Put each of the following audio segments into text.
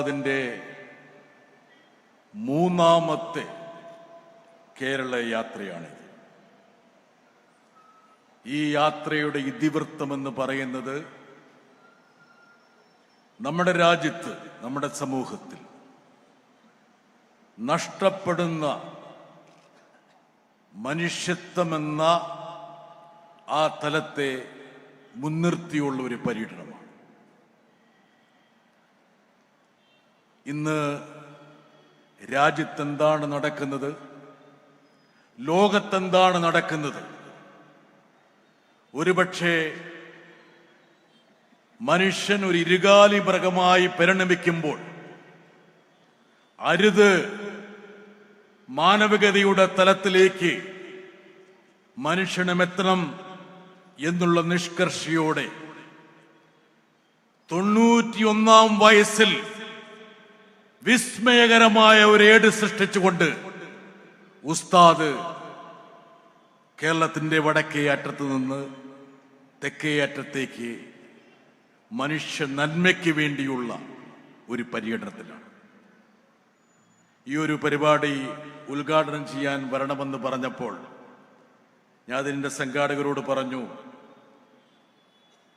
അതിൻ്റെ മൂന്നാമത്തെ കേരള യാത്രയാണിത്. ഈ യാത്രയുടെ ഇതിവൃത്തമെന്ന് പറയുന്നത് നമ്മുടെ രാജ്യത്ത്, നമ്മുടെ സമൂഹത്തിൽ നഷ്ടപ്പെടുന്ന മനുഷ്യത്വമെന്ന ആ തലത്തെ മുൻനിർത്തിയുള്ള ഒരു പര്യടനമാണ്. ഇന്ന് രാജ്യത്തെന്താണ് നടക്കുന്നത്, ലോകത്തെന്താണ് നടക്കുന്നത്? ഒരുപക്ഷെ മനുഷ്യൻ ഒരു ഇരുകാലി മൃഗമായി പരിണമിക്കുമ്പോൾ അരുത്, മാനവികതയുടെ തലത്തിലേക്ക് മനുഷ്യനും എത്തണം എന്നുള്ള നിഷ്കർഷയോടെ 91-ാം വയസ്സിൽ വിസ്മയകരമായ ഒരു ഏട് സൃഷ്ടിച്ചുകൊണ്ട് ഉസ്താദ് കേരളത്തിന്റെ വടക്കേ അറ്റത്ത് നിന്ന് തെക്കേ അറ്റത്തേക്ക് മനുഷ്യ നന്മയ്ക്ക് വേണ്ടിയുള്ള ഒരു പര്യടനത്തിലാണ്. ഈ ഒരു പരിപാടി ഉദ്ഘാടനം ചെയ്യാൻ വരണമെന്ന് പറഞ്ഞപ്പോൾ ഞാൻ അതിൻ്റെ സംഘാടകരോട് പറഞ്ഞു,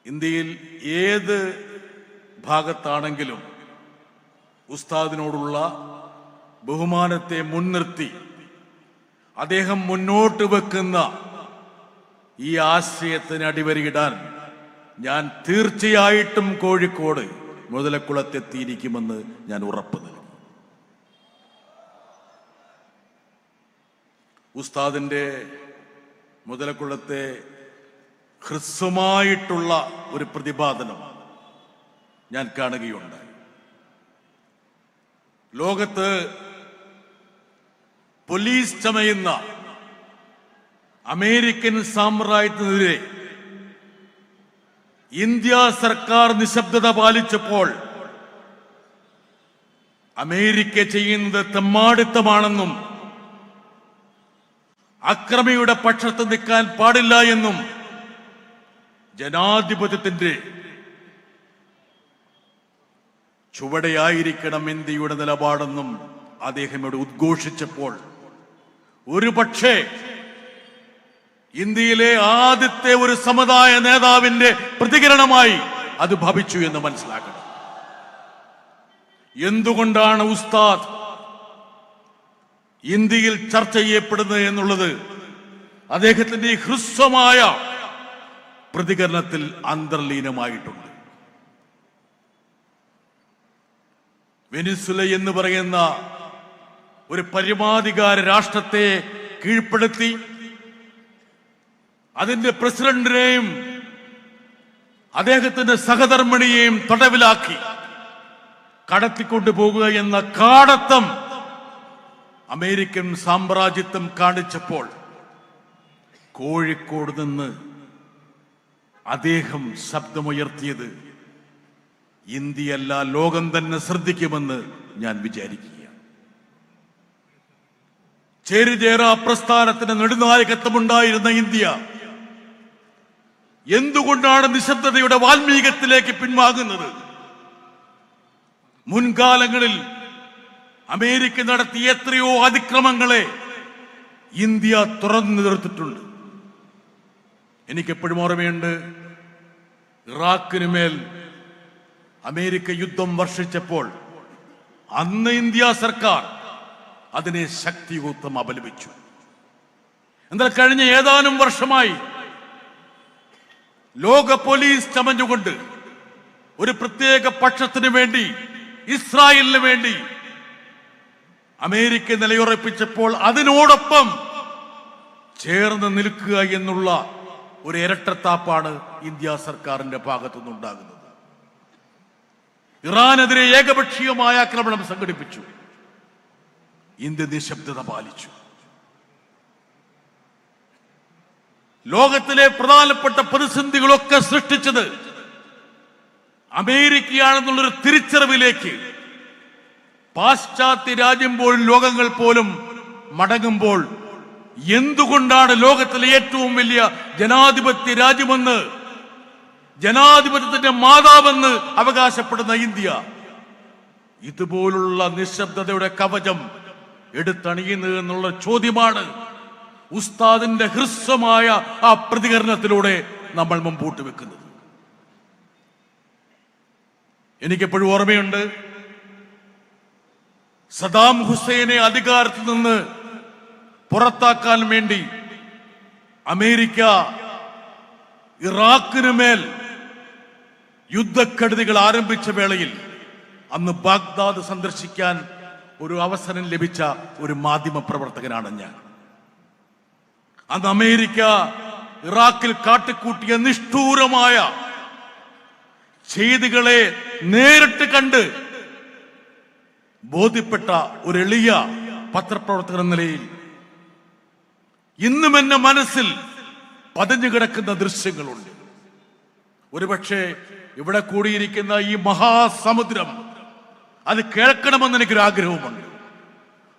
ഇന്ത്യയിൽ ഏത് ഭാഗത്താണെങ്കിലും ഉസ്താദിനോടുള്ള ബഹുമാനത്തെ മുൻനിർത്തി അദ്ദേഹം മുന്നോട്ട് വെക്കുന്ന ഈ ആശയത്തിന് അടിവരയിടാൻ ഞാൻ തീർച്ചയായിട്ടും കോഴിക്കോട് മുതലക്കുളത്തെത്തിയിരിക്കുമെന്ന് ഞാൻ ഉറപ്പ് നൽകി. ഉസ്താദിന്റെ മുതലക്കുളത്തെ ഹ്രസ്വമായിട്ടുള്ള ഒരു പ്രതിപാദനം ഞാൻ കാണുകയുണ്ടായി. ലോകത്ത് പോലീസ് ചമയുന്ന അമേരിക്കൻ സാമ്രാജ്യത്തിനെതിരെ ഇന്ത്യ സർക്കാർ നിശബ്ദത പാലിച്ചപ്പോൾ അമേരിക്ക ചെയ്യുന്നത് തെമ്മാടിത്തമാണെന്നും അക്രമിയുടെ പക്ഷത്ത് നിൽക്കാൻ പാടില്ല എന്നും ജനാധിപത്യത്തിന്റെ ചുവടെയായിരിക്കണം ഇന്ത്യയുടെ നിലപാടെന്നും അദ്ദേഹം ഇവിടെ ഉദ്ഘോഷിച്ചപ്പോൾ ഒരുപക്ഷെ ഇന്ത്യയിലെ ആദ്യത്തെ ഒരു സമുദായ നേതാവിന്റെ പ്രതികരണമായി അത് ഭവിച്ചു എന്ന് മനസ്സിലാക്കണം. എന്തുകൊണ്ടാണ് ഉസ്താദ് ഇന്ത്യയിൽ ചർച്ച ചെയ്യപ്പെടുന്നത് എന്നുള്ളത് അദ്ദേഹത്തിന്റെ ഹ്രസ്വമായ പ്രതികരണത്തിൽ അന്തർലീനമായിട്ടുണ്ട്. വെനിസുല എന്ന് പറയുന്ന ഒരു പരമാധികാര രാഷ്ട്രത്തെ കീഴ്പ്പെടുത്തി അതിന്റെ പ്രസിഡന്റിനെയും അദ്ദേഹത്തിന്റെ സഹധർമ്മിണിയെയും തടവിലാക്കി കടത്തിക്കൊണ്ടുപോകുക എന്ന കാടത്തം അമേരിക്കൻ സാമ്രാജ്യത്വം കാണിച്ചപ്പോൾ കോഴിക്കോട് നിന്ന് അദ്ദേഹം ശബ്ദമുയർത്തിയത് ഇന്ത്യയല്ല ലോകം തന്നെ ശ്രദ്ധിക്കുമെന്ന് ഞാൻ വിചാരിക്കുകയാണ്. ചേരിചേരാ പ്രസ്ഥാനത്തിന് നെടുനായകത്വമുണ്ടായിരുന്ന ഇന്ത്യ എന്തുകൊണ്ടാണ് നിശബ്ദതയുടെ വാൽമീകത്തിലേക്ക് പിൻവാങ്ങുന്നത്? മുൻകാലങ്ങളിൽ അമേരിക്ക നടത്തിയ എത്രയോ അതിക്രമങ്ങളെ ഇന്ത്യ തുറന്നു നിർത്തിയിട്ടുണ്ട്. എനിക്കെപ്പോഴും ഓർമ്മയുണ്ട്, ഇറാഖിനുമേൽ അമേരിക്ക യുദ്ധം വർഷിച്ചപ്പോൾ അന്ന് ഇന്ത്യ സർക്കാർ അതിനെ ശക്തിയുക്തം അപലപിച്ചു. എന്നാൽ കഴിഞ്ഞ ഏതാനും വർഷമായി ലോക പോലീസ് ചമഞ്ഞുകൊണ്ട് ഒരു പ്രത്യേക പക്ഷത്തിന് വേണ്ടി, ഇസ്രായേലിന് വേണ്ടി അമേരിക്ക നിലയുറപ്പിച്ചപ്പോൾ അതിനോടൊപ്പം ചേർന്ന് നിൽക്കുക എന്നുള്ള ഒരു ഇരട്ടത്താപ്പാണ് ഇന്ത്യ സർക്കാരിന്റെ ഭാഗത്തുനിന്നുണ്ടാകുന്നത്. ഇറാനെതിരെ ഏകപക്ഷീയമായ ആക്രമണം സംഘടിപ്പിച്ചു, ഇന്ത്യ നിശബ്ദത പാലിച്ചു. ലോകത്തിലെ പ്രധാനപ്പെട്ട പ്രതിസന്ധികളൊക്കെ സൃഷ്ടിച്ചത് അമേരിക്കയാണെന്നുള്ളൊരു തിരിച്ചറിവിലേക്ക് പാശ്ചാത്യ രാജ്യം പോലും, ലോകങ്ങൾ പോലും മടങ്ങുമ്പോൾ എന്തുകൊണ്ടാണ് ലോകത്തിലെ ഏറ്റവും വലിയ ജനാധിപത്യ രാജ്യമെന്ന്, ജനാധിപത്യത്തിന്റെ മാതാവെന്ന് അവകാശപ്പെടുന്ന ഇന്ത്യ ഇതുപോലുള്ള നിശബ്ദതയുടെ കവചം എടുത്തണിയുന്നത് എന്നുള്ള ചോദ്യമാണ് ഉസ്താദിന്റെ ഹ്രസ്വമായ ആ പ്രതികരണത്തിലൂടെ നമ്മൾ മുമ്പോട്ട് വെക്കുന്നത്. എനിക്കെപ്പോഴും ഓർമ്മയുണ്ട്, സദാം ഹുസൈനെ അധികാരത്തിൽ നിന്ന് പുറത്താക്കാൻ വേണ്ടി അമേരിക്ക ഇറാഖിനു മേൽ യുദ്ധക്കെടുതികൾ ആരംഭിച്ച വേളയിൽ അന്ന് ബാഗ്ദാദ് സന്ദർശിക്കാൻ ഒരു അവസരം ലഭിച്ച ഒരു മാധ്യമ പ്രവർത്തകനാണ് ഞാൻ. അന്ന് അമേരിക്ക ഇറാഖിൽ കാട്ടിക്കൂട്ടിയ നിഷ്ഠൂരമായ ചെയ്തികളെ നേരിട്ട് കണ്ട് ബോധ്യപ്പെട്ട ഒരു എളിയ പത്രപ്രവർത്തകൻ എന്ന നിലയിൽ ഇന്നും എന്റെ മനസ്സിൽ പതിഞ്ഞു കിടക്കുന്ന ദൃശ്യങ്ങളുണ്ട്. ഒരുപക്ഷെ ഇവിടെ കൂടിയിരിക്കുന്ന ഈ മഹാസമുദ്രം അത് കേൾക്കണമെന്ന് എനിക്കൊരു ആഗ്രഹവുമുണ്ട്.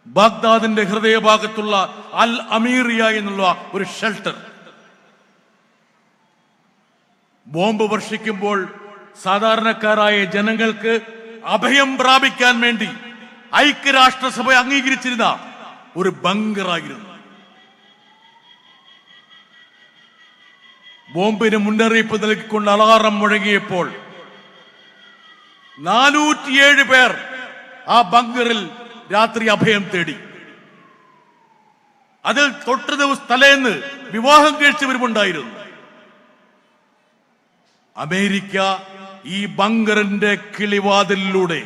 ബാഗ്ദാദിന്റെ ഹൃദയഭാഗത്തുള്ള അൽ അമീറിയ എന്നുള്ള ഒരു ഷെൽട്ടർ ബോംബ് വർഷിക്കുമ്പോൾ സാധാരണക്കാരായ ജനങ്ങൾക്ക് അഭയം പ്രാപിക്കാൻ വേണ്ടി ഐക്യരാഷ്ട്രസഭ അംഗീകരിച്ചിരുന്ന ഒരു ബങ്കറായിരുന്നു. ബോംബിന് മുന്നറിയിപ്പ് നൽകിക്കൊണ്ട് അലാറം മുഴങ്ങിയപ്പോൾ 407 പേർ ആ ബങ്കറിൽ രാത്രി അഭയം തേടി. അതിൽ തൊട്ട് ദിവസം തലേന്ന് വിവാഹം കഴിച്ചവരുമുണ്ടായിരുന്നു. അമേരിക്ക ഈ ബങ്കറിന്റെ കിളിവാതിലൂടെ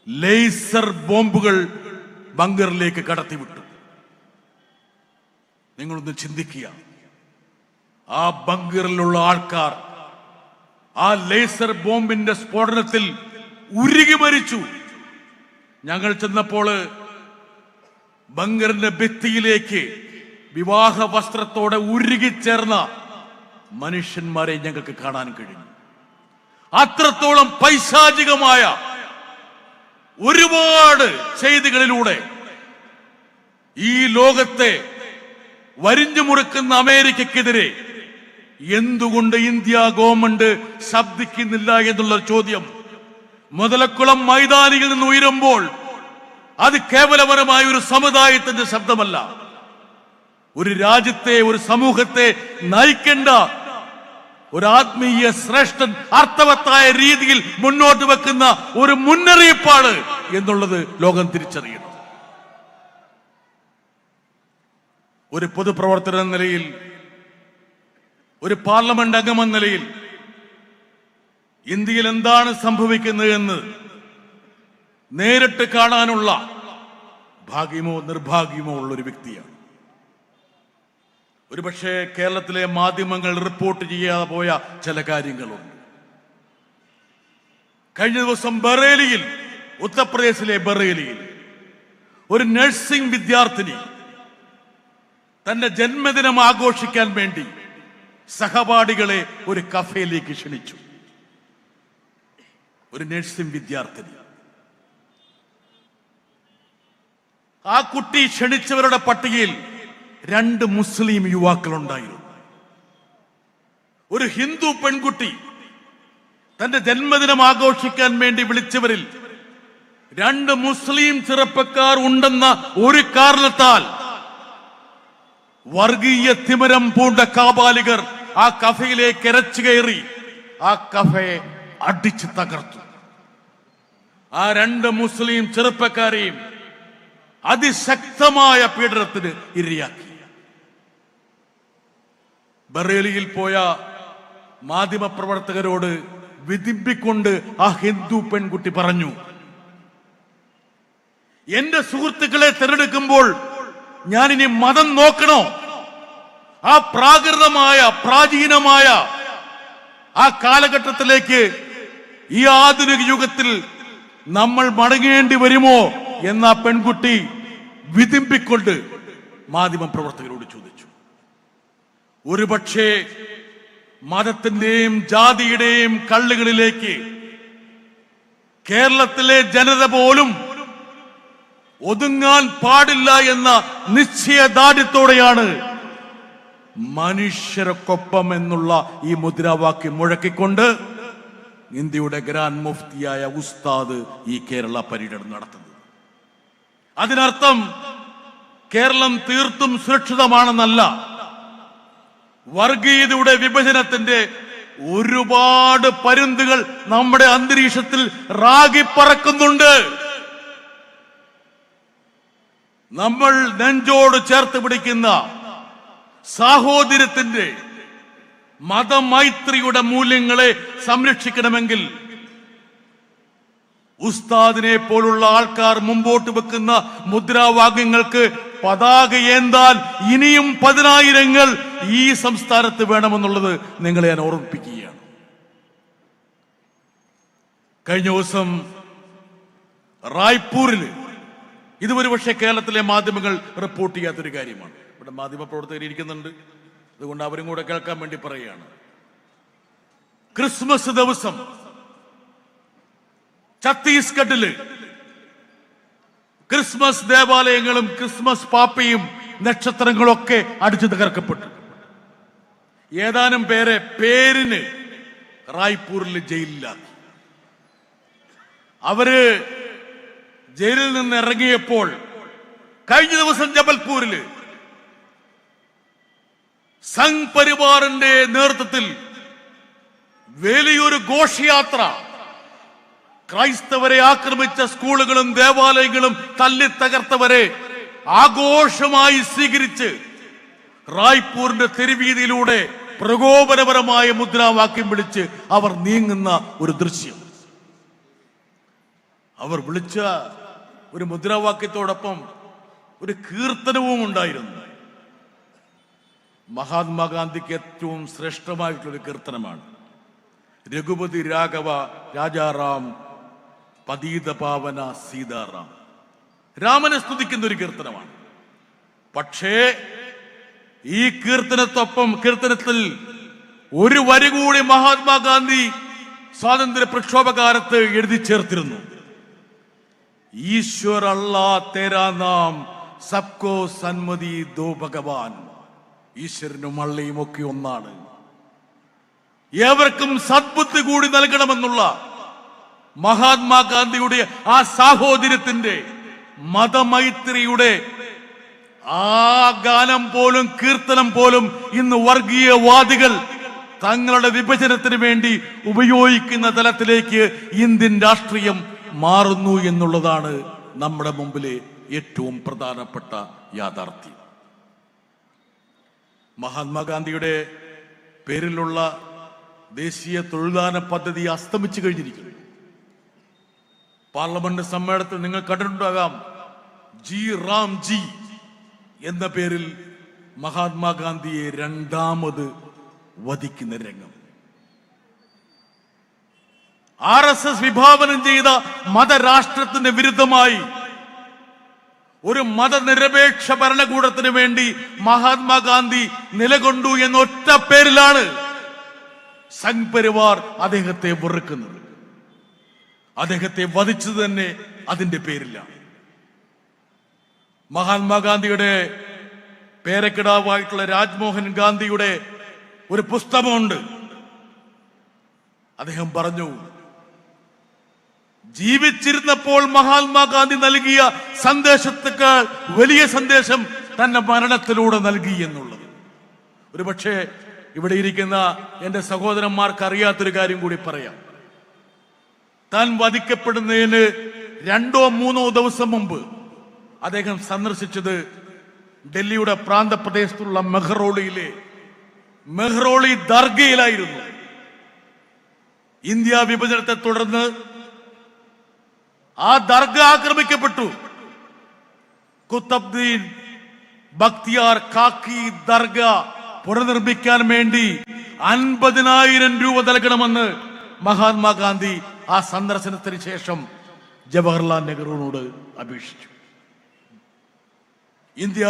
ലേസർ ബോംബുകൾ ബങ്കറിലേക്ക് കടത്തിവിട്ടു. നിങ്ങളൊന്ന് ചിന്തിക്കുക, ആ ബങ്കറിലുള്ള ആൾക്കാർ ആ ലേസർ ബോംബിന്റെ സ്ഫോടനത്തിൽ ഉരുകി മരിച്ചു. ഞങ്ങൾ ചെന്നപ്പോൾ ബങ്കറിന്റെ ഭിത്തിയിലേക്ക് വിവാഹ വസ്ത്രത്തോടെ ഉരുകിച്ചേർന്ന മനുഷ്യന്മാരെ ഞങ്ങൾക്ക് കാണാൻ കഴിഞ്ഞു. അത്രത്തോളം പൈശാചികമായ ഒരുപാട് ചെയ്തികളിലൂടെ ഈ ലോകത്തെ വരിഞ്ഞു മുറുക്കുന്ന അമേരിക്കക്കെതിരെ എന്തുകൊണ്ട് ഇന്ത്യ ഗവൺമെന്റ് ശബ്ദിക്കുന്നില്ല എന്നുള്ള ചോദ്യം മുതലക്കുളം മൈതാനിയിൽ നിന്ന് ഉയരുമ്പോൾ അത് കേവലപരമായ ഒരു സമുദായത്തിന്റെ ശബ്ദമല്ല, ഒരു രാജ്യത്തെ, ഒരു സമൂഹത്തെ നയിക്കേണ്ട ഒരു ആത്മീയ ശ്രേഷ്ഠൻ അർത്ഥവത്തായ രീതിയിൽ മുന്നോട്ട് വെക്കുന്ന ഒരു മുന്നറിയിപ്പാണ് എന്നുള്ളത് ലോകം തിരിച്ചറിയണം. ഒരു പൊതുപ്രവർത്തകൻ എന്ന നിലയിൽ, ഒരു പാർലമെന്റ് അംഗമെന്ന നിലയിൽ ഇന്ത്യയിൽ എന്താണ് സംഭവിക്കുന്നത് എന്ന് നേരിട്ട് കാണാനുള്ള ഭാഗ്യമോ നിർഭാഗ്യമോ ഉള്ള ഒരു വ്യക്തിയാണ്. ഒരുപക്ഷെ കേരളത്തിലെ മാധ്യമങ്ങൾ റിപ്പോർട്ട് ചെയ്യാതെ പോയ ചില കാര്യങ്ങളുണ്ട്. കഴിഞ്ഞ ദിവസം ബറേലിയിൽ, ഉത്തർപ്രദേശിലെ ബറേലിയിൽ ഒരു നഴ്സിംഗ് വിദ്യാർത്ഥിനി തന്റെ ജന്മദിനം ആഘോഷിക്കാൻ വേണ്ടി സഹപാഠികളെ ഒരു കഫേയിലേക്ക് ക്ഷണിച്ചു. ഒരു നഴ്സിംഗ് വിദ്യാർത്ഥിനി. ആ കുട്ടി ക്ഷണിച്ചവരുടെ പട്ടികയിൽ 2 മുസ്ലിം യുവാക്കളുണ്ടായിരുന്നു. ഒരു ഹിന്ദു പെൺകുട്ടി തന്റെ ജന്മദിനം ആഘോഷിക്കാൻ വേണ്ടി വിളിച്ചവരിൽ 2 മുസ്ലിം ചെറുപ്പക്കാർ ഉണ്ടെന്ന ഒരു കാരണത്താൽ വർഗീയ തിമിരം പൂണ്ട കാബാലികർ ആ കഫയിലേക്ക് ഇരച്ചു കയറി ആ കഫയെ അടിച്ചു തകർത്തു. ആ 2 മുസ്ലിം ചെറുപ്പക്കാരെയും അതിശക്തമായ പീഡനത്തിന് ഇരയാക്കി. ബറേലിയിൽ പോയ മാധ്യമപ്രവർത്തകരോട് വിധിപ്പിക്കൊണ്ട് ആ ഹിന്ദു പെൺകുട്ടി പറഞ്ഞു, എന്റെ സുഹൃത്തുക്കളെ തിരഞ്ഞെടുക്കുമ്പോൾ ഞാനിനി മതം നോക്കണോ? ആ പ്രാകൃതമായ, പ്രാചീനമായ ആ കാലഘട്ടത്തിലേക്ക് ഈ ആധുനിക യുഗത്തിൽ നമ്മൾ മടങ്ങേണ്ടി വരുമോ എന്ന പെൺകുട്ടി വിധിപ്പിക്കൊണ്ട് മാധ്യമപ്രവർത്തകരോട് ചോദിച്ചു. ഒരുപക്ഷെ മതത്തിന്റെയും ജാതിയുടെയും കള്ളുകളിലേക്ക് കേരളത്തിലെ ജനത പോലും ഒതുങ്ങാൻ പാടില്ല എന്ന നിശ്ചയദാർഢ്യത്തോടെയാണ് മനുഷ്യർക്കൊപ്പം എന്നുള്ള ഈ മുദ്രാവാക്യം മുഴക്കിക്കൊണ്ട് ഇന്ത്യയുടെ ഗ്രാൻഡ് മുഫ്തിയായ ഉസ്താദ് ഈ കേരള പര്യടനം നടത്തുന്നത്. അതിനർത്ഥം കേരളം തീർത്തും സുരക്ഷിതമാണെന്നല്ല. വർഗീയതയുടെ വിഭജനത്തിന്റെ ഒരുപാട് പരുന്തുകൾ നമ്മുടെ അന്തരീക്ഷത്തിൽ റാഗിപ്പറക്കുന്നുണ്ട്. നമ്മൾ നെഞ്ചോട് ചേർത്ത് പിടിക്കുന്ന സാഹോദര്യത്തിന്റെ മതമൈത്രിയുടെ മൂല്യങ്ങളെ സംരക്ഷിക്കണമെങ്കിൽ ഉസ്താദിനെ പോലുള്ള ആൾക്കാർ മുമ്പോട്ട് വെക്കുന്ന മുദ്രാവാക്യങ്ങൾക്ക് പതാക ഏന്താൻ ഇനിയും 10,000 ഈ സംസ്ഥാനത്ത് വേണമെന്നുള്ളത് നിങ്ങളെ ഞാൻ ഓർമ്മിപ്പിക്കുകയാണ്. കഴിഞ്ഞ ദിവസം റായ്പൂരിൽ, ഇതുവരെ പക്ഷേ കേരളത്തിലെ മാധ്യമങ്ങൾ റിപ്പോർട്ട് ചെയ്യാത്തൊരു കാര്യമാണ്. ഇവിടെ മാധ്യമ പ്രവർത്തകർ ഇരിക്കുന്നുണ്ട്, അതുകൊണ്ട് അവരും കൂടെ കേൾക്കാൻ വേണ്ടി പറയുകയാണ്. ക്രിസ്മസ് ദിവസം ഛത്തീസ്ഗഡില് ക്രിസ്മസ് ദേവാലയങ്ങളും ക്രിസ്മസ് പാപ്പയും നക്ഷത്രങ്ങളും ഒക്കെ അടിച്ചു തകർക്കപ്പെട്ടു. ഏതാനും പേരെ പേരിന് റായ്പൂരിൽ ജയിലിലാക്കി. അവര് ജയിലിൽ നിന്ന് ഇറങ്ങിയപ്പോൾ കഴിഞ്ഞ ദിവസം ജബൽപൂരിൽ സംഘ് പരിവാറിന്റെ നേതൃത്വത്തിൽ വലിയൊരു ഘോഷയാത്ര ക്രൈസ്തവരെ ആക്രമിച്ച സ്കൂളുകളും ദേവാലയങ്ങളും തല്ലി തകർത്തവരെ ആഘോഷമായി സ്വീകരിച്ച് റായ്പൂരിന്റെ തെരുവീതിയിലൂടെ പ്രകോപനപരമായ മുദ്രാവാക്യം വിളിച്ച് അവർ നീങ്ങുന്ന ഒരു ദൃശ്യം. അവർ വിളിച്ച ഒരു മുദ്രാവാക്യത്തോടൊപ്പം ഒരു കീർത്തനവും ഉണ്ടായിരുന്നു. മഹാത്മാഗാന്ധിക്ക് ഏറ്റവും ശ്രേഷ്ഠമായിട്ടുള്ളൊരു കീർത്തനമാണ്. രഘുപതി രാഘവ രാജാറാം പതീത പാവന സീതാറാം. രാമനെ സ്തുതിക്കുന്ന ഒരു കീർത്തനമാണ്. പക്ഷേ ഈ കീർത്തനത്തിൽ ഒരു വരി കൂടി മഹാത്മാഗാന്ധി സ്വാതന്ത്ര്യ പ്രക്ഷോഭകാലത്ത് എഴുതി ചേർത്തിരുന്നു. ഈശ്വർ അല്ലാ തേരാ നാം സബ്കോ സന്മതി ദോ ഭഗവാൻ. ഈശ്വരനും അള്ളയും ഒക്കെ ഒന്നാണ്, ഏവർക്കും സദ്ബുദ്ധി കൂടി നൽകണമെന്നുള്ള മഹാത്മാഗാന്ധിയുടെ ആ സാഹോദര്യത്തിന്റെ മതമൈത്രിയുടെ ആ ഗാനം പോലും കീർത്തനം പോലും ഇന്ന് വർഗീയവാദികൾ തങ്ങളുടെ വിഭജനത്തിന് വേണ്ടി ഉപയോഗിക്കുന്ന തലത്തിലേക്ക് ഇന്ത്യൻ രാഷ്ട്രീയം മാറുന്നു എന്നുള്ളതാണ് നമ്മുടെ മുമ്പിലെ ഏറ്റവും പ്രധാനപ്പെട്ട യാഥാർത്ഥ്യം. മഹാത്മാഗാന്ധിയുടെ പേരിലുള്ള ദേശീയ തൊഴിൽദാന പദ്ധതി അസ്തമിച്ചു കഴിഞ്ഞിരിക്കുന്നു. പാർലമെന്റ് സമ്മേളനത്തിൽ നിങ്ങൾ കണ്ടിട്ടുണ്ടാകാം, ജി റാം ജി എന്ന പേരിൽ മഹാത്മാഗാന്ധിയെ രണ്ടാമത് വധിക്കുന്ന രംഗം. RSS വിഭാവനം ചെയ്ത മതരാഷ്ട്രത്തിന് വിരുദ്ധമായി ഒരു മതനിരപേക്ഷ ഭരണകൂടത്തിന് വേണ്ടി മഹാത്മാഗാന്ധി നിലകൊണ്ടു എന്ന ഒറ്റ പേരിലാണ് സംഘ് പരിവാർ അദ്ദേഹത്തെ വെറുക്കുന്നത്. അദ്ദേഹത്തെ വധിച്ചത് തന്നെ അതിന്റെ പേരിലാണ്. മഹാത്മാഗാന്ധിയുടെ പേരക്കിടാവായിട്ടുള്ള രാജ്മോഹൻ ഗാന്ധിയുടെ ഒരു പുസ്തകമുണ്ട്. അദ്ദേഹം പറഞ്ഞു, ജീവിച്ചിരുന്നപ്പോൾ മഹാത്മാഗാന്ധി നൽകിയ സന്ദേശത്തേക്കാൾ വലിയ സന്ദേശം തന്റെ മരണത്തിലൂടെ നൽകി എന്നുള്ളത്. ഒരുപക്ഷെ ഇവിടെ ഇരിക്കുന്ന എന്റെ സഹോദരന്മാർക്ക് അറിയാത്തൊരു കാര്യം കൂടി പറയാം. താൻ വധിക്കപ്പെടുന്നതിന് 2-3 ദിവസം മുമ്പ് അദ്ദേഹം സന്ദർശിച്ചത് ഡൽഹിയുടെ പ്രാന്തപ്രദേശത്തുള്ള മെഹ്റോളി ദർഗയിലായിരുന്നു. ഇന്ത്യ വിഭജനത്തെ തുടർന്ന് ആ ദർഗ ആക്രമിക്കപ്പെട്ടു. കുത്തബ്ദീൻ ബക്തിയാർ കാക്കി ദർഗ പുനർനിർമ്മിക്കാൻ വേണ്ടി 50,000 രൂപ നൽകണമെന്ന് മഹാത്മാഗാന്ധി ആ സന്ദർശനത്തിന് ശേഷം ജവഹർലാൽ നെഹ്റുവിനോട് അപേക്ഷിച്ചു. ഇന്ത്യ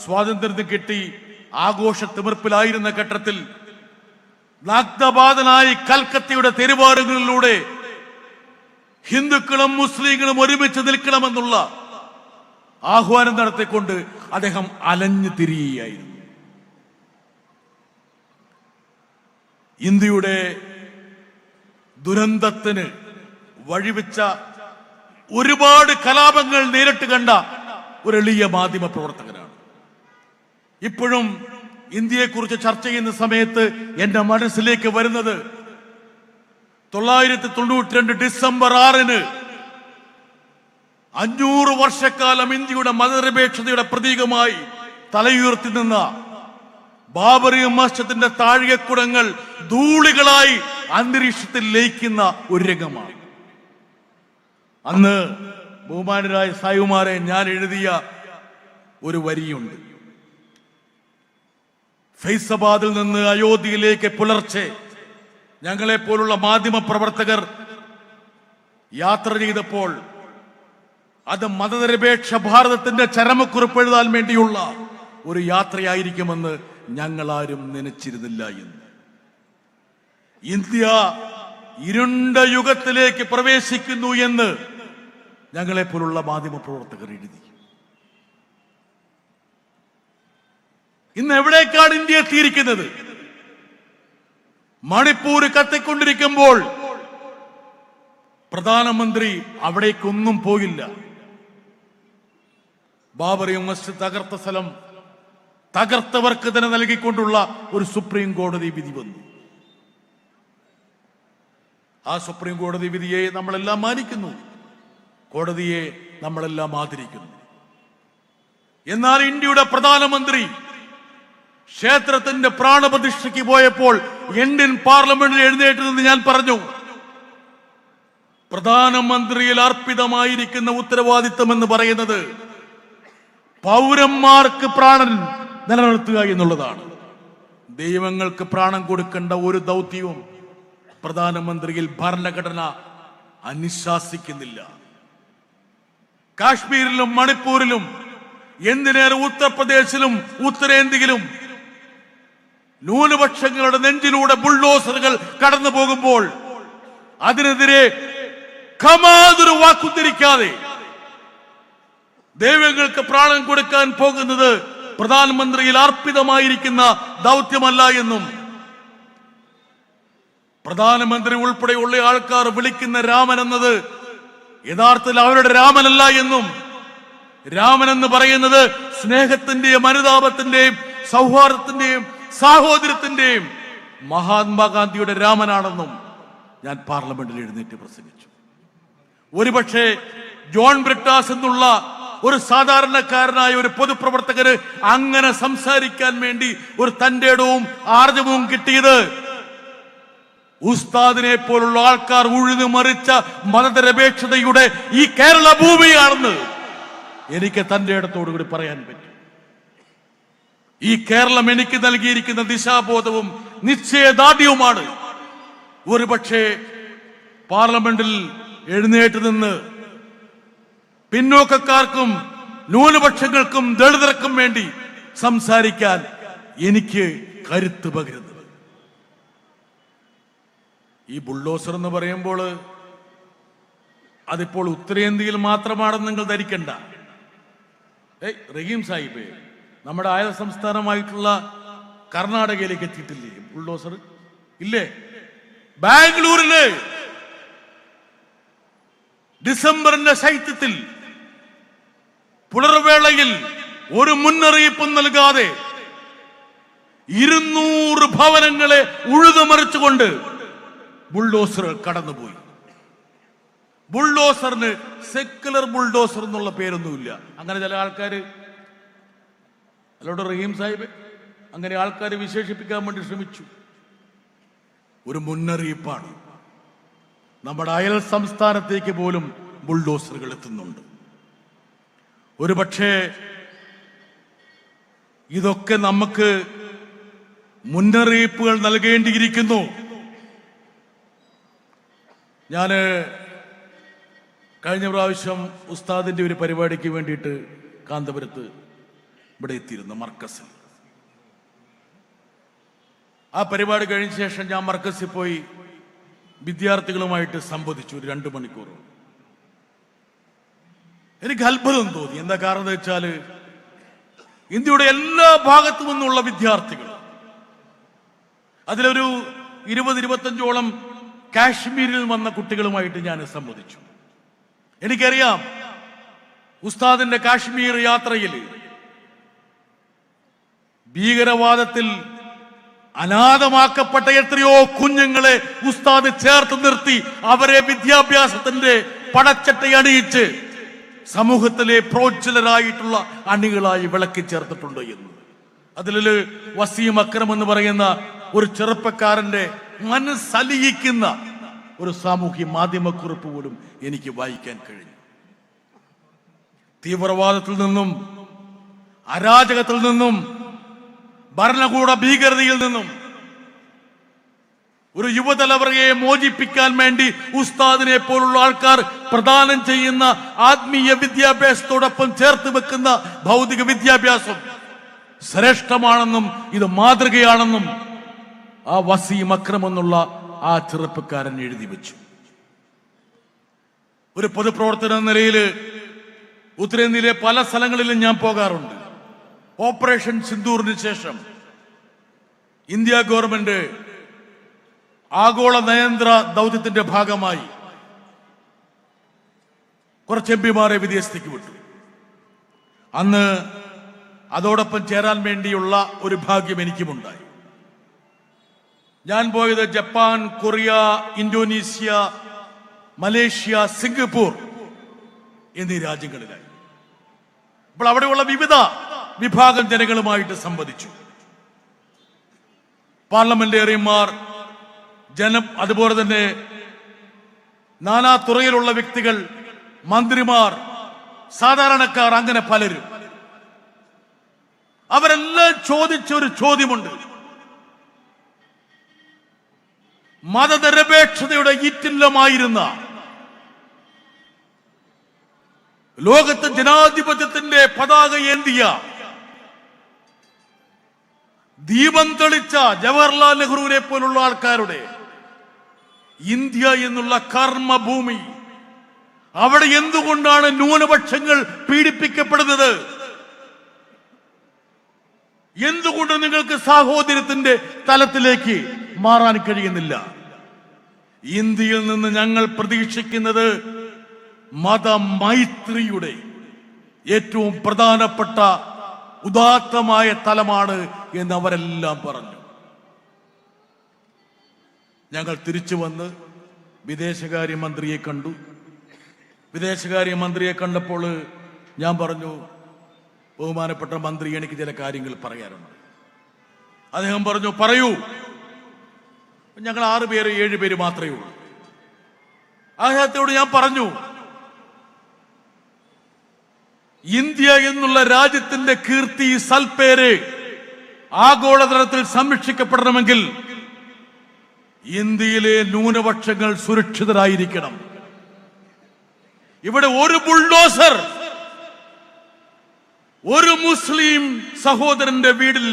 സ്വാതന്ത്ര്യം കിട്ടി ആഘോഷ തിമിർപ്പിലായിരുന്ന ഘട്ടത്തിൽ നഗ്നപാതനായി കൽക്കത്തയുടെ തെരുവാറുകളിലൂടെ ഹിന്ദുക്കളും മുസ്ലിങ്ങളും ഒരുമിച്ച് നിൽക്കണമെന്നുള്ള ആഹ്വാനം നടത്തിക്കൊണ്ട് അദ്ദേഹം അലഞ്ഞു തിരിയുകയായിരുന്നു. ഇന്ത്യയുടെ ദുരന്തത്തിന് വഴിവെച്ച ഒരുപാട് കലാപങ്ങൾ നേരിട്ട് കണ്ട ഒരു എളിയ മാധ്യമ പ്രവർത്തകനാണ്. ഇപ്പോഴും ഇന്ത്യയെക്കുറിച്ച് ചർച്ച ചെയ്യുന്ന സമയത്ത് എന്റെ മനസ്സിലേക്ക് വരുന്നത് 1992 ഡിസംബർ 6 500 വർഷക്കാലം ഇന്ത്യയുടെ മതനിരപേക്ഷതയുടെ പ്രതീകമായി തലയുയർത്തി നിന്ന ബാബറി മസ്ജിദിന്റെ താഴികക്കുടങ്ങൾ ധൂളികളായി അന്തരീക്ഷത്തിൽ ലയിക്കുന്ന ഒരു രംഗമാണ്. അന്ന് ബഹുമാനരായ സായിമാരെ ഞാൻ എഴുതിയ ഒരു വരിയുണ്ട്. ഫൈസാബാദിൽ നിന്ന് അയോധ്യയിലേക്ക് പുലർച്ചെ ഞങ്ങളെ പോലുള്ള മാധ്യമ പ്രവർത്തകർ യാത്ര ചെയ്തപ്പോൾ അത് മതനിരപേക്ഷ ഭാരതത്തിന്റെ ചരമക്കുറിപ്പ് എഴുതാൻ വേണ്ടിയുള്ള ഒരു യാത്രയായിരിക്കുമെന്ന് ഞങ്ങളാരും നനച്ചിരുന്നില്ല എന്ന്. ഇന്ത്യ ഇരുണ്ട യുഗത്തിലേക്ക് പ്രവേശിക്കുന്നു എന്ന് ഞങ്ങളെപ്പോലുള്ള മാധ്യമ പ്രവർത്തകർ എഴുതി. ഇന്ന് എവിടേക്കാണ് ഇന്ത്യ എത്തിയിരിക്കുന്നത്? മണിപ്പൂർ കത്തിക്കൊണ്ടിരിക്കുമ്പോൾ പ്രധാനമന്ത്രി അവിടേക്കൊന്നും പോയില്ല. ബാബറി മസ്ജിദ് തകർത്ത സ്ഥലം തകർത്തവർക്ക് തന്നെ നൽകിക്കൊണ്ടുള്ള ഒരു സുപ്രീം കോടതി വിധി വന്നു. ആ സുപ്രീം കോടതി വിധിയെ നമ്മളെല്ലാം മാനിക്കുന്നു, കോടതിയെ നമ്മളെല്ലാം ആദരിക്കുന്നു. എന്നാൽ ഇന്ത്യയുടെ പ്രധാനമന്ത്രി ക്ഷേത്രത്തിന്റെ പ്രാണപ്രതിഷ്ഠയ്ക്ക് പോയപ്പോൾ ഇന്ത്യൻ പാർലമെന്റിൽ എഴുന്നേറ്റ് നിന്ന് ഞാൻ പറഞ്ഞു, പ്രധാനമന്ത്രിയിൽ അർപ്പിതമായിരിക്കുന്ന ഉത്തരവാദിത്തം എന്ന് പറയുന്നത് പൗരന്മാർക്ക് പ്രാണൻ നിലനിർത്തുക എന്നുള്ളതാണ്. ദൈവങ്ങൾക്ക് പ്രാണൻ കൊടുക്കേണ്ട ഒരു ദൗത്യവും പ്രധാനമന്ത്രിയിൽ ഭരണഘടന അനുശാസിക്കുന്നില്ല. കാശ്മീരിലും മണിപ്പൂരിലും എന്തിനേറെ ഉത്തർപ്രദേശിലും ഉത്തരേന്ത്യയിലും ന്യൂനപക്ഷങ്ങളുടെ നെഞ്ചിലൂടെ ബുൾഡോസറുകൾ കടന്നു പോകുമ്പോൾ അതിനെതിരെ ഖമാതൊരു വാക്കുദ്ധരിക്കാതെ ദൈവങ്ങൾക്ക് പ്രാണൻ കൊടുക്കാൻ പോകുന്നത് പ്രധാനമന്ത്രിയിൽ അർപ്പിതമായിരിക്കുന്ന ദൗത്യമല്ല എന്നും പ്രധാനമന്ത്രി ഉൾപ്പെടെയുള്ള ആൾക്കാർ വിളിക്കുന്ന രാമൻ എന്നത് യഥാർത്ഥത്തിൽ അവരുടെ രാമനല്ല എന്നും രാമൻ എന്ന് പറയുന്നത് സ്നേഹത്തിന്റെയും അനുതാപത്തിന്റെയും സൗഹാർദ്ദത്തിന്റെയും സാഹോദര്യത്തിന്റെയും മഹാത്മാഗാന്ധിയുടെ രാമനാണെന്നും ഞാൻ പാർലമെന്റിൽ എഴുന്നേറ്റ് പ്രസംഗിച്ചു. ഒരുപക്ഷെ ജോൺ ബ്രിട്ടാസ് എന്നുള്ള ഒരു സാധാരണക്കാരനായ ഒരു പൊതുപ്രവർത്തകന് അങ്ങനെ സംസാരിക്കാൻ വേണ്ടി ഒരു തന്റേടവും ആർജവവും കിട്ടിയത് ഉസ്താദിനെ പോലുള്ള ആൾക്കാർ ഉഴുതു മറിച്ച മതനിരപേക്ഷതയുടെ ഈ കേരള ഭൂമിയാണെന്ന് എനിക്ക് തന്റെ ഇടത്തോടുകൂടി പറയാൻ പറ്റും. ഈ കേരളം എനിക്ക് നൽകിയിരിക്കുന്ന ദിശാബോധവും നിശ്ചയദാർഢ്യവുമാണ്. ഒരുപക്ഷെ പാർലമെന്റിൽ എഴുന്നേറ്റ് നിന്ന് പിന്നോക്കക്കാർക്കും ന്യൂനപക്ഷങ്ങൾക്കും ദളിതർക്കും വേണ്ടി സംസാരിക്കാൻ എനിക്ക് കരുത്ത് പകരുന്നത്. ഈ ബുൾഡോസർ എന്ന് പറയുമ്പോൾ അതിപ്പോൾ ഉത്തരേന്ത്യയിൽ മാത്രമാണെന്ന് നിങ്ങൾ ധരിക്കണ്ട. റഹീം സാഹിബ്, നമ്മുടെ അയൽ സംസ്ഥാനമായിട്ടുള്ള കർണാടകയിലേക്ക് എത്തിയിട്ടില്ലേ ബുൾഡോസർ? ഇല്ലേ? ബാംഗ്ലൂരില് ഡിസംബറിന്റെ ശൈത്യത്തിൽ പുലർവേളയിൽ ഒരു മുന്നറിയിപ്പും നൽകാതെ 200 ഭവനങ്ങളെ ഉഴുതുമറിച്ചുകൊണ്ട് ബുൾഡോസർ കടന്നുപോയി. ബുൾഡോസറിന് സെക്കുലർ ബുൾഡോസർ എന്നുള്ള പേരൊന്നുമില്ല. അങ്ങനെ ചില ആൾക്കാർ, അല്ലോട് റഹീം സാഹിബ്, അങ്ങനെ ആൾക്കാർ വിശേഷിപ്പിക്കാൻ വേണ്ടി ശ്രമിച്ചു. ഒരു മുന്നറിയിപ്പാണ്. നമ്മുടെ അയൽ സംസ്ഥാനത്തേക്ക് പോലും ബുൾഡോസറുകൾ എത്തുന്നുണ്ട്. ഒരുപക്ഷെ ഇതൊക്കെ നമുക്ക് മുന്നറിയിപ്പുകൾ നൽകേണ്ടിയിരിക്കുന്നു. ഞാൻ കഴിഞ്ഞ പ്രാവശ്യം ഉസ്താദിന്റെ ഒരു പരിപാടിക്ക് വേണ്ടിയിട്ട് കാന്തപുരത്ത് ഇവിടെ എത്തിയിരുന്നു, മർക്കസിൽ. ആ പരിപാടി കഴിഞ്ഞ ശേഷം ഞാൻ മർക്കസിൽ പോയി വിദ്യാർത്ഥികളുമായിട്ട് സംവദിച്ചു ഒരു 2 മണിക്കൂർ. എനിക്ക് അത്ഭുതം തോന്നി. എന്താ കാരണം എന്ന് വെച്ചാൽ ഇന്ത്യയുടെ എല്ലാ ഭാഗത്തു നിന്നുള്ള വിദ്യാർത്ഥികൾ, അതിലൊരു 20-25ഓളം കാശ്മീരിൽ വന്ന കുട്ടികളുമായിട്ട് ഞാൻ സംവദിച്ചു. എനിക്കറിയാം ഉസ്താദിന്റെ കാശ്മീർ യാത്രയിൽ ഭീകരവാദത്തിൽ അനാഥമാക്കപ്പെട്ട എത്രയോ കുഞ്ഞുങ്ങളെ ഉസ്താദ് ചേർത്ത് നിർത്തി അവരെ വിദ്യാഭ്യാസത്തിന്റെ പടച്ചട്ടയണിയിച്ച് സമൂഹത്തിലെ പ്രോജ്വലരായിട്ടുള്ള അണികളായി വിളക്കി ചേർത്തിട്ടുണ്ട് എന്ന്. അതിൽ വസീം അക്രം എന്ന് പറയുന്ന ഒരു ചെറുപ്പക്കാരന്റെ മനസ്സലിയിക്കുന്ന ഒരു സാമൂഹ്യ മാധ്യമക്കുറിപ്പ് പോലും എനിക്ക് വായിക്കാൻ കഴിഞ്ഞു. തീവ്രവാദത്തിൽ നിന്നും, അരാജകത്തിൽ നിന്നും, ഭരണകൂട ഭീകരതയിൽ നിന്നും ഒരു യുവതലമുറയെ മോചിപ്പിക്കാൻ വേണ്ടി ഉസ്താദിനെ പോലുള്ള ആൾക്കാർ പ്രദാനം ചെയ്യുന്ന ആത്മീയ വിദ്യാഭ്യാസത്തോടൊപ്പം ചേർത്ത് വെക്കുന്ന ഭൗതിക വിദ്യാഭ്യാസം ശ്രേഷ്ഠമാണെന്നും ഇത് മാതൃകയാണെന്നും ആ വസീം അക്രം എന്നുള്ള ആ ചെറുപ്പക്കാരൻ എഴുതി വെച്ചു. ഒരു പൊതുപ്രവർത്തന നിലയിൽ ഉത്തരേന്ത്യയിലെ പല സ്ഥലങ്ങളിലും ഞാൻ പോകാറുണ്ട്. ഓപ്പറേഷൻ സിന്ദൂറിന് ശേഷം ഇന്ത്യ ഗവൺമെന്റ് ആഗോള നയതന്ത്ര ദൗത്യത്തിന്റെ ഭാഗമായി കുറച്ച് എംപിമാരെ വിദേശത്തേക്ക് വിട്ടു. അന്ന് അതോടൊപ്പം ചേരാൻ വേണ്ടിയുള്ള ഒരു ഭാഗ്യം എനിക്കുമുണ്ടായി. ഞാൻ പോയത് Japan, Korea, Indonesia, Malaysia, Singapore എന്നീ രാജ്യങ്ങളിലായി. അപ്പോൾ അവിടെയുള്ള വിവിധ വിഭാഗം ജനങ്ങളുമായിട്ട് സംവദിച്ചു. പാർലമെന്റേറിയന്മാർ, അതുപോലെ തന്നെ നാനാ തുറയിലുള്ള വ്യക്തികൾ, മന്ത്രിമാർ, സാധാരണക്കാർ, അങ്ങനെ പലരും. അവരെല്ലാം ചോദിച്ച ഒരു ചോദ്യമുണ്ട്. മതനിരപേക്ഷതയുടെ ഈറ്റില്ലമായിരുന്ന, ലോകത്ത് ജനാധിപത്യത്തിന്റെ പതാക ഏന്തിയ, ദീപം തെളിച്ച ജവഹർലാൽ നെഹ്റുവിനെ പോലുള്ള ആൾക്കാരുടെ ഇന്ത്യ എന്നുള്ള കർമ്മഭൂമി, അവിടെ എന്തുകൊണ്ടാണ് ന്യൂനപക്ഷങ്ങൾ പീഡിപ്പിക്കപ്പെടുന്നത്? എന്തുകൊണ്ട് നിങ്ങൾക്ക് സാഹോദര്യത്തിന്റെ തലത്തിലേക്ക് മാറാൻ കഴിയുന്നില്ല? ഇന്ത്യയിൽ നിന്ന് ഞങ്ങൾ പ്രതീക്ഷിക്കുന്നത് മതമൈത്രിയുടെ ഏറ്റവും പ്രധാനപ്പെട്ട ഉദാത്തമായ തലമാണ് എന്ന് അവരെല്ലാം പറഞ്ഞു. ഞങ്ങൾ തിരിച്ചു വന്ന് വിദേശകാര്യമന്ത്രിയെ കണ്ടു. വിദേശകാര്യമന്ത്രിയെ കണ്ടപ്പോൾ ഞാൻ പറഞ്ഞു, ബഹുമാനപ്പെട്ട മന്ത്രി, എനിക്ക് ചില കാര്യങ്ങൾ പറയാറുണ്ട്. അദ്ദേഹം പറഞ്ഞു, പറയൂ. ഞങ്ങൾ 6 പേര് 7 പേര് മാത്രമേ ഉള്ളൂ. അദ്ദേഹത്തോട് ഞാൻ പറഞ്ഞു, ഇന്ത്യ എന്നുള്ള രാജ്യത്തിന്റെ കീർത്തി, സൽപ്പേര് ആഗോളതലത്തിൽ സംരക്ഷിക്കപ്പെടണമെങ്കിൽ ഇന്ത്യയിലെ ന്യൂനപക്ഷങ്ങൾ സുരക്ഷിതരായിരിക്കണം. ഇവിടെ ഒരു ബുൾഡോസർ ഒരു മുസ്ലിം സഹോദരന്റെ വീട്ടിൽ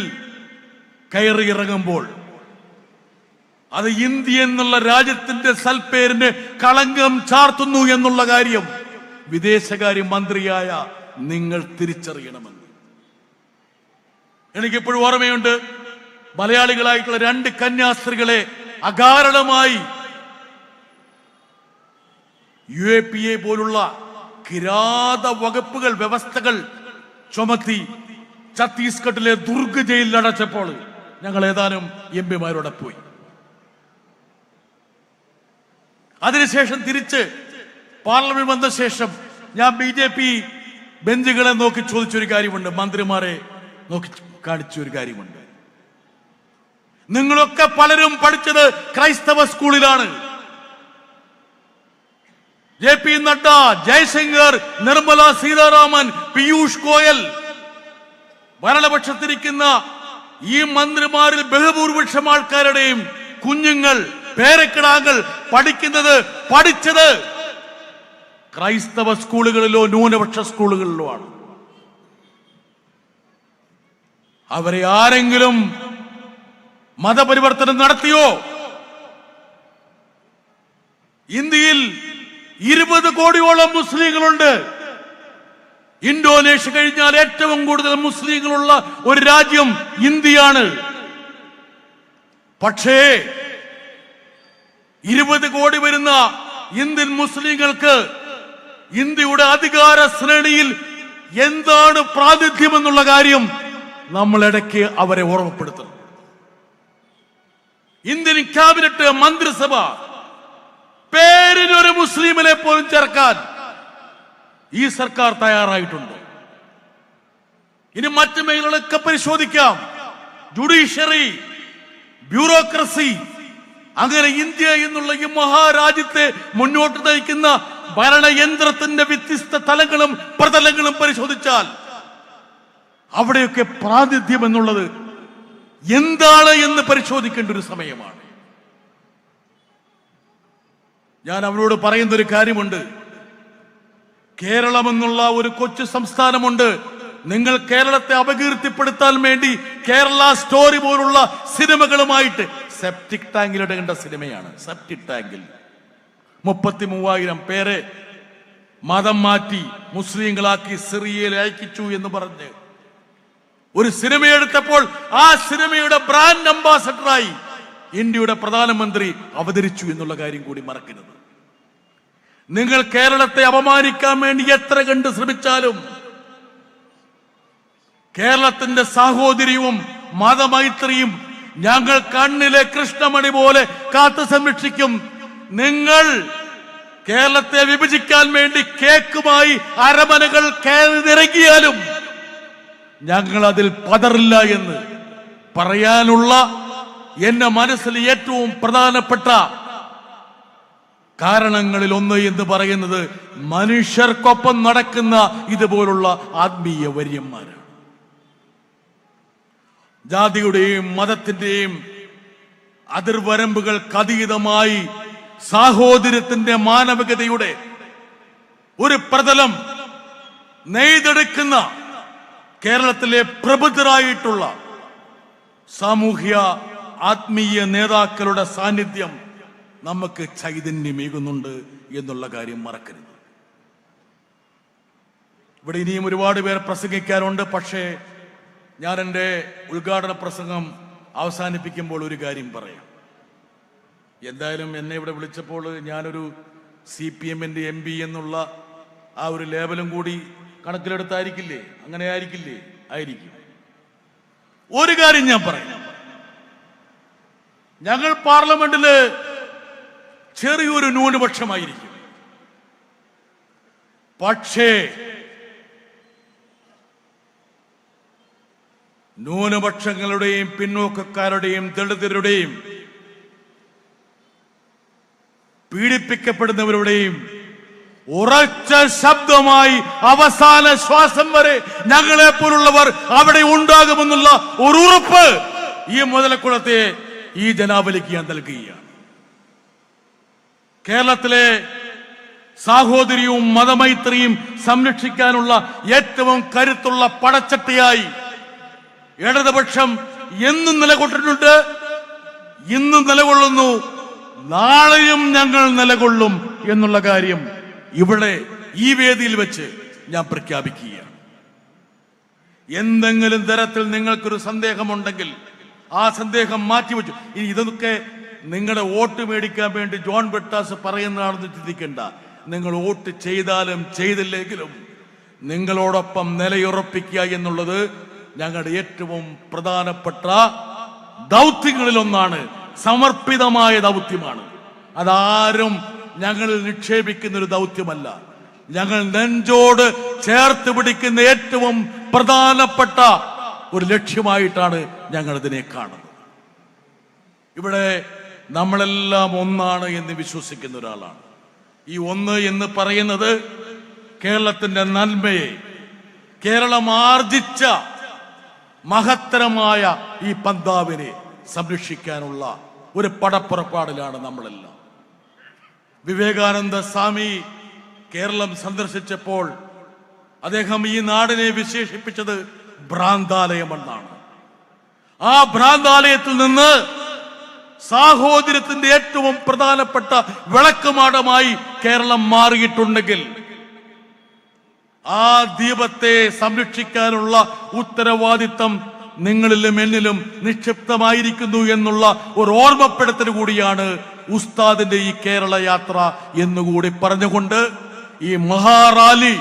കയറി ഇറങ്ങുമ്പോൾ അത് ഇന്ത്യ എന്നുള്ള രാജ്യത്തിന്റെ സൽപ്പേരിന് കളങ്കം ചാർത്തുന്നു എന്നുള്ള കാര്യം വിദേശകാര്യ മന്ത്രിയായ നിങ്ങൾ തിരിച്ചറിയണമെന്ന്. എനിക്കിപ്പോഴും ഓർമ്മയുണ്ട്, മലയാളികളായിട്ടുള്ള 2 കന്യാസ്ത്രീകളെ അകാരണമായി UAPA പോലുള്ള കിരാത വകുപ്പുകൾ, വ്യവസ്ഥകൾ ചുമത്തി ഛത്തീസ്ഗഡിലെ ദുർഗ് ജയിലിൽ അടച്ചപ്പോൾ ഞങ്ങൾ ഏതാനും എംപിമാരോടെ പോയി. അതിനുശേഷം തിരിച്ച് പാർലമെന്റ് വന്ന ശേഷം ഞാൻ BJP ബെഞ്ചുകളെ നോക്കി ചോദിച്ചൊരു കാര്യമുണ്ട്, മന്ത്രിമാരെ നോക്കി കാണിച്ചൊരു കാര്യമുണ്ട്. നിങ്ങളൊക്കെ പലരും പഠിച്ചത് ക്രൈസ്തവ സ്കൂളിലാണ്. JP നഡ്ഡ, ജയശങ്കർ, നിർമ്മല സീതാരാമൻ, പീയൂഷ് ഗോയൽ, ഭരണപക്ഷത്തിരിക്കുന്ന ഈ മന്ത്രിമാരിൽ ബഹുഭൂരിപക്ഷം ആൾക്കാരുടെയും കുഞ്ഞുങ്ങൾ, പേരക്കിടാങ്ങൾ പഠിച്ചത് ക്രൈസ്തവ സ്കൂളുകളിലോ ന്യൂനപക്ഷ സ്കൂളുകളിലോ ആണ്. അവരെ ആരെങ്കിലും മതപരിവർത്തനം നടത്തിയോ? ഇന്ത്യയിൽ 20 കോടിയോളം മുസ്ലിങ്ങളുണ്ട്. ഇന്തോനേഷ്യ കഴിഞ്ഞാൽ ഏറ്റവും കൂടുതൽ മുസ്ലിങ്ങളുള്ള ഒരു രാജ്യം ഇന്ത്യയാണ്. പക്ഷേ 20 കോടി വരുന്ന ഇന്ത്യൻ മുസ്ലിങ്ങൾക്ക് ഇന്ത്യയുടെ അധികാര ശ്രേണിയിൽ എന്താണ് പ്രാതിനിധ്യം എന്നുള്ള കാര്യം നമ്മൾ ഇടയ്ക്ക് അവരെ ഓർമ്മപ്പെടുത്തണം. ഇന്ത്യൻ ക്യാബിനറ്റ്, മന്ത്രിസഭ പേരിനൊരു മുസ്ലിമിനെ പോലും ചേർക്കാൻ ഈ സർക്കാർ തയ്യാറായിട്ടുണ്ട്. ഇനി മറ്റു മേഖലകളൊക്കെ പരിശോധിക്കാം. ജുഡീഷ്യറി, ബ്യൂറോക്രസി, അങ്ങനെ ഇന്ത്യ എന്നുള്ള ഈ മഹാരാജ്യത്തെ മുന്നോട്ട് നയിക്കുന്ന ഭരണയന്ത്രത്തിന്റെ വ്യത്യസ്ത തലങ്ങളും പ്രതലങ്ങളും പരിശോധിച്ചാൽ അവിടെയൊക്കെ പ്രാതിനിധ്യം എന്നുള്ളത് എന്താണ് എന്ന് പരിശോധിക്കേണ്ട ഒരു സമയമാണ്. ഞാൻ അവരോട് പറയുന്ന ഒരു കാര്യമുണ്ട്. കേരളം എന്നുള്ള ഒരു കൊച്ചു സംസ്ഥാനമുണ്ട്. നിങ്ങൾ കേരളത്തെ അപകീർത്തിപ്പെടുത്താൻ വേണ്ടി കേരള സ്റ്റോറി പോലുള്ള സിനിമകളുമായിട്ട്, സെപ്റ്റിക് ടാങ്കിലിടേണ്ട സിനിമയാണ് സെപ്റ്റിക് ടാങ്കിൽ 33,000 പേരെ മതം മാറ്റി മുസ്ലിങ്ങളാക്കി സിറിയയിൽ അയക്കിച്ചു എന്ന് പറഞ്ഞ് ഒരു സിനിമ എടുത്തപ്പോൾ ആ സിനിമയുടെ ബ്രാൻഡ് അംബാസഡറായി ഇന്ത്യയുടെ പ്രധാനമന്ത്രി അവതരിച്ചു എന്നുള്ള കാര്യം കൂടി മറക്കരുത്. നിങ്ങൾ കേരളത്തെ അപമാനിക്കാൻ വേണ്ടി എത്ര കണ്ട് ശ്രമിച്ചാലും കേരളത്തിന്റെ സാഹോദര്യവും മതമൈത്രിയും ഞങ്ങൾ കണ്ണിലെ കൃഷ്ണമണി പോലെ കാത്തു സംരക്ഷിക്കും. നിങ്ങൾ കേരളത്തെ വിഭജിക്കാൻ വേണ്ടി കേക്കുമായി അരമനകൾ കയറിയിറങ്ങിയാലും ഞങ്ങൾ അതിൽ പതറില്ല എന്ന് പറയാനുള്ള എന്റെ മനസ്സിൽ ഏറ്റവും പ്രധാനപ്പെട്ട കാരണങ്ങളിൽ ഒന്ന് എന്ന് പറയുന്നത് മനുഷ്യർക്കൊപ്പം നടക്കുന്ന ഇതുപോലുള്ള ആത്മീയ വര്യന്മാരാണ്. ജാതിയുടെയും മതത്തിന്റെയും അതിർവരമ്പുകൾക്ക് അതീതമായി സാഹോദര്യത്തിന്റെ മാനവികതയുടെ ഒരു പ്രതലം നെയ്തെടുക്കുന്ന കേരളത്തിലെ പ്രബുദ്ധരായിട്ടുള്ള സാമൂഹ്യ ആത്മീയ നേതാക്കളുടെ സാന്നിധ്യം നമുക്ക് ചൈതന്യമേകുന്നുണ്ട് എന്നുള്ള കാര്യം മറക്കരുത്. ഇവിടെ ഇനിയും ഒരുപാട് പേർ പ്രസംഗിക്കാറുണ്ട്. പക്ഷേ ഞാൻ എൻ്റെ ഉദ്ഘാടന പ്രസംഗം അവസാനിപ്പിക്കുമ്പോൾ ഒരു കാര്യം പറയാം. എന്തായാലും എന്നെ ഇവിടെ വിളിച്ചപ്പോൾ ഞാനൊരു CPM-ന്റെ MP എന്നുള്ള ആ ഒരു ലേബലും കൂടി കണക്കിലെടുത്തായിരിക്കില്ലേ? അങ്ങനെ ആയിരിക്കില്ലേ? ആയിരിക്കും. ഒരു കാര്യം ഞാൻ പറയാം. ഞങ്ങൾ പാർലമെന്റില് ചെറിയൊരു ന്യൂനപക്ഷമായിരിക്കും. പക്ഷേ ന്യൂനപക്ഷങ്ങളുടെയും പിന്നോക്കക്കാരുടെയും ദളിതരുടെയും പീഡിപ്പിക്കപ്പെടുന്നവരുടെയും ഉറച്ച ശബ്ദമായി അവസാന ശ്വാസം വരെ ഞങ്ങളെ പോലുള്ളവർ അവിടെ ഉണ്ടാകുമെന്നുള്ള ഒരു ഉറപ്പ് ഈ മുതലക്കുളത്തെ ഈ ജനാവലിക്ക് ഞാൻ നൽകുകയാണ്. കേരളത്തിലെ സാഹോദര്യവും മതമൈത്രിയും സംരക്ഷിക്കാനുള്ള ഏറ്റവും കരുത്തുള്ള പടച്ചട്ടയായി ഇടതുപക്ഷം എന്നും നിലകൊണ്ടിട്ടുണ്ട്, ഇന്നും നിലകൊള്ളുന്നു, നാളെയും ഞങ്ങൾ നിലകൊള്ളും എന്നുള്ള കാര്യം ഇവിടെ ഈ വേദിയിൽ വെച്ച് ഞാൻ പ്രഖ്യാപിക്കുകയാണ്. എന്തെങ്കിലും തരത്തിൽ നിങ്ങൾക്കൊരു സന്ദേഹമുണ്ടെങ്കിൽ ആ സന്ദേഹം മാറ്റിവെച്ചു. ഇനി ഇതൊക്കെ നിങ്ങളുടെ വോട്ട് മേടിക്കാൻ വേണ്ടി ജോൺ ബ്രിട്ടാസ് പറയുന്നതാണെന്ന് ചിന്തിക്കേണ്ട. നിങ്ങൾ വോട്ട് ചെയ്താലും ചെയ്തില്ലെങ്കിലും നിങ്ങളോടൊപ്പം നിലയുറപ്പിക്കുക എന്നുള്ളത് ഞങ്ങളുടെ ഏറ്റവും പ്രധാനപ്പെട്ട ദൗത്യങ്ങളിലൊന്നാണ്. സമർപ്പിതമായ ദൗത്യമാണ്. അതാരും ഞങ്ങളിൽ നിക്ഷേപിക്കുന്ന ഒരു ദൗത്യമല്ല. ഞങ്ങൾ നെഞ്ചോട് ചേർത്ത് പിടിക്കുന്ന ഏറ്റവും പ്രധാനപ്പെട്ട ഒരു ലക്ഷ്യമായിട്ടാണ് ഞങ്ങൾ ഇതിനെ കാണുന്നത്. ഇവിടെ നമ്മളെല്ലാം ഒന്നാണ് എന്ന് വിശ്വസിക്കുന്ന ഒരാളാണ്. ഈ ഒന്ന് എന്ന് പറയുന്നത് കേരളത്തിന്റെ നന്മയെ, കേരളം ആർജിച്ച മഹത്തരമായ ഈ പന്താവിനെ സംരക്ഷിക്കാനുള്ള ഒരു പടപ്പുറപ്പാടിലാണ് നമ്മളെല്ലാം. വിവേകാനന്ദ സ്വാമി കേരളം സന്ദർശിച്ചപ്പോൾ അദ്ദേഹം ഈ നാടിനെ വിശേഷിപ്പിച്ചത് ഭ്രാന്താലയമെന്നാണ്. ആ ഭ്രാന്താലയത്തിൽ നിന്ന് സാഹോദര്യത്തിന്റെ ഏറ്റവും പ്രധാനപ്പെട്ട വിളക്കുമാടമായി കേരളം മാറിയിട്ടുണ്ടെങ്കിൽ ആ ദീപത്തെ സംരക്ഷിക്കാനുള്ള ഉത്തരവാദിത്തം നിങ്ങളിലും എന്നിലും നിക്ഷിപ്തമായിരിക്കുന്നു എന്നുള്ള ഒരു ഓർമ്മപ്പെടുത്തൽ കൂടിയാണ് ഉസ്താദിന്റെ ഈ കേരള യാത്ര എന്നുകൂടി പറഞ്ഞുകൊണ്ട് ഈ മഹാറാലി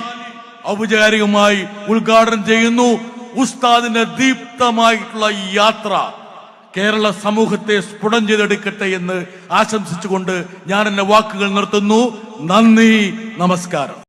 ഔപചാരികമായി ഉദ്ഘാടനം ചെയ്യുന്നു. ഉസ്താദിന്റെ ദീപ്തമായിട്ടുള്ള ഈ യാത്ര കേരള സമൂഹത്തെ സ്ഫുടം ചെയ്തെടുക്കട്ടെ എന്ന് ആശംസിച്ചുകൊണ്ട് ഞാൻ എന്റെ വാക്കുകൾ നിർത്തുന്നു. നന്ദി, നമസ്കാരം.